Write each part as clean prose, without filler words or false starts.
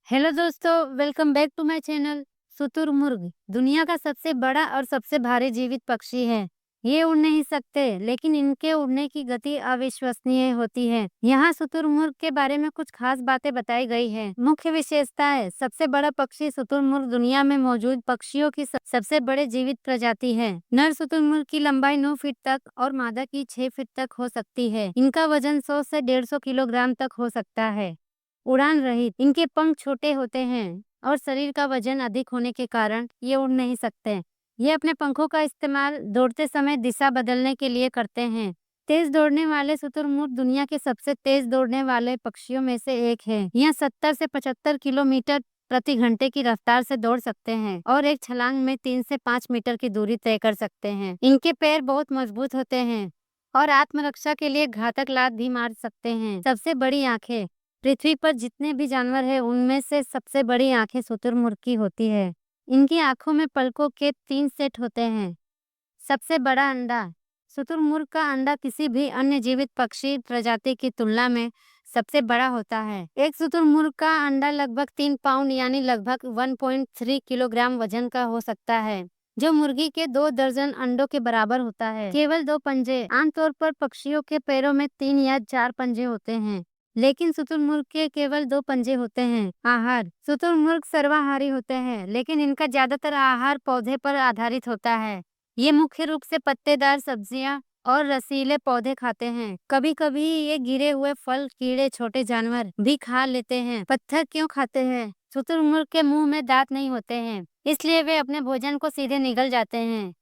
Hello दोस्तों, welcome back to my channel. शुतुरमुर्ग दुनिया का सबसे बड़ा और सबसे भारी जीवित पक्षी है। ये उड़ नहीं सकते, लेकिन इनके उड़ने की गति अविश्वसनीय होती है। यहाँ शुतुरमुर्ग के बारे में कुछ खास बातें बताई गई है। मुख्य विशेषताएं: सबसे बड़ा पक्षी शुतुरमुर्ग दुनिया में मौजूद पक्षियों की सबसे बड़े जीवित प्रजाति है। नर शुतुरमुर्ग की लंबाई 9 फीट तक और मादा की 6 फीट तक हो सकती है। इनका वजन 100 से 150 किलोग्राम तक हो सकता है। उड़ान रहित इनके पंख छोटे होते हैं और शरीर का वजन अधिक होने के कारण ये उड़ नहीं सकते। ये अपने पंखों का इस्तेमाल दौड़ते समय दिशा बदलने के लिए करते हैं। तेज दौड़ने वाले शुतुरमुर्ग दुनिया के सबसे तेज दौड़ने वाले पक्षियों में से एक है। यह 70 से 75 किलोमीटर प्रति घंटे की रफ्तार से दौड़ सकते हैं और एक छलांग में 3 से 5 मीटर की दूरी तय कर सकते हैं। इनके पैर बहुत मजबूत होते हैं और आत्मरक्षा के लिए घातक लात भी मार सकते हैं। सबसे बड़ी आंखें: पृथ्वी पर जितने भी जानवर हैं उनमें से सबसे बड़ी आंखें शुतुरमुर्ग की होती है। इनकी आंखों में पलकों के 3 सेट होते हैं। सबसे बड़ा अंडा: शुतुरमुर्ग का अंडा किसी भी अन्य जीवित पक्षी प्रजाति की तुलना में सबसे बड़ा होता है। एक शुतुरमुर्ग का अंडा लगभग 3 पाउंड यानी लगभग 1.3 किलोग्राम वजन का हो सकता है, जो मुर्गी के 2 दर्जन अंडों के बराबर होता है। केवल 2 पंजे: आमतौर पर पक्षियों के पैरों में 3 या 4 पंजे होते हैं, लेकिन शुतुरमुर्ग के केवल 2 पंजे होते हैं। आहार: शुतुरमुर्ग सर्वाहारी होते हैं, लेकिन इनका ज्यादातर आहार पौधे पर आधारित होता है। ये मुख्य रूप से पत्तेदार सब्जियां और रसीले पौधे खाते हैं। कभी-कभी ये गिरे हुए फल, कीड़े, छोटे जानवर भी खा लेते हैं। पत्थर क्यों खाते हैं? शुतुरमुर्ग के मुंह में दांत नहीं होते हैं, इसलिए वे अपने भोजन को सीधे निगल जाते हैं।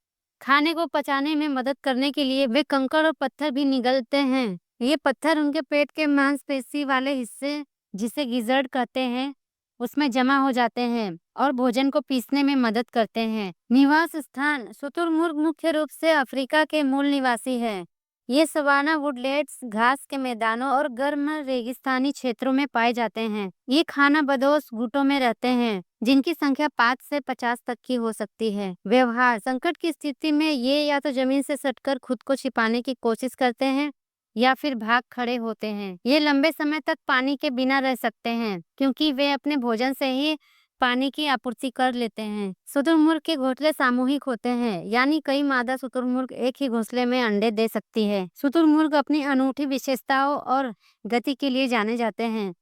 खाने को पचाने में मदद करने के लिए वे कंकड़ और पत्थर भी निगलते हैं। ये पत्थर उनके पेट के मांसपेशी वाले हिस्से, जिसे गिजर्ड कहते हैं, उसमें जमा हो जाते हैं और भोजन को पीसने में मदद करते हैं। निवास स्थान: शुतुरमुर्ग मुख्य रूप से अफ्रीका के मूल निवासी है। ये सवाना, वुडलैंड्स, घास के मैदानों और गर्म रेगिस्तानी क्षेत्रों में पाए जाते हैं। ये खानाबदोश गुटों में रहते हैं, जिनकी संख्या 5 से 50 तक की हो सकती है। व्यवहार: संकट की स्थिति में ये या तो जमीन से सटकर खुद को छिपाने की कोशिश करते हैं या फिर भाग खड़े होते हैं। ये लंबे समय तक पानी के बिना रह सकते हैं, क्योंकि वे अपने भोजन से ही पानी की आपूर्ति कर लेते हैं। शुतुरमुर्ग के घोंसले सामूहिक होते हैं, यानी कई मादा शुतुरमुर्ग एक ही घोंसले में अंडे दे सकती है। शुतुरमुर्ग अपनी अनूठी विशेषताओं और गति के लिए जाने जाते हैं।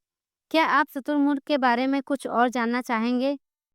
क्या आप शुतुरमुर्ग के बारे में कुछ और जानना चाहेंगे?